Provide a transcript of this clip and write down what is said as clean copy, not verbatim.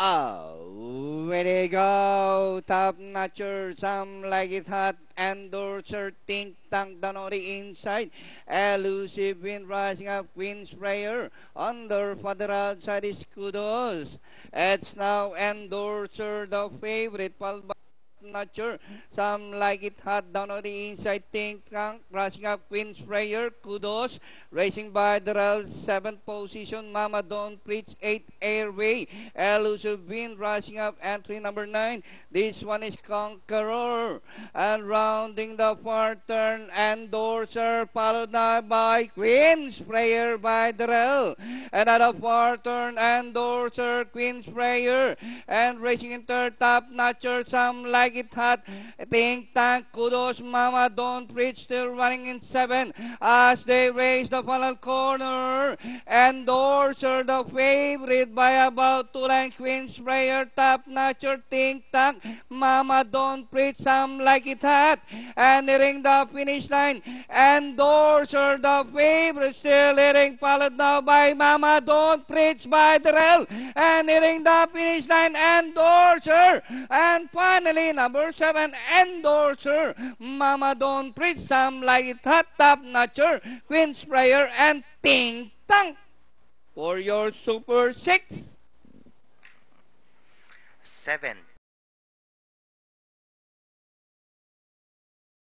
Way to go, top notcher, some like it hot, endorser, think tank down on the inside, elusive wind rising up, wind sprayer, under federal side is kudos. It's now endorser, the favorite, followed by notcher, some like it hot down on the inside, think tank, rushing up, wind sprayer, kudos, racing by the rail, 7th position, Mama Don't Preach, 8th Airway, elusive wind rushing up, entry number 9, this one is Conqueror, and rounding the far turn, endorser, followed now by Queen Sprayer by the rail, and at the far turn, endorser, Queen Sprayer, and racing in third, top notcher, some like it hot, think tank, kudos, Mama Don't Preach, still running in 7, as they race the final corner, endorser, the favorite by about 2 lengths, Queen Sprayer, top notcher, think tank, Mama Don't Preach, some like it hot, and nearing the finish line, endorser, the favorite, still leading, followed now by Mama Don't Preach by the rail, and nearing the finish line, endorser, and finally number 7, endorser, Mama Don't Preach, some like it hot, top notcher, Queen Sprayer, and Ting Tang for your Super 6. 7.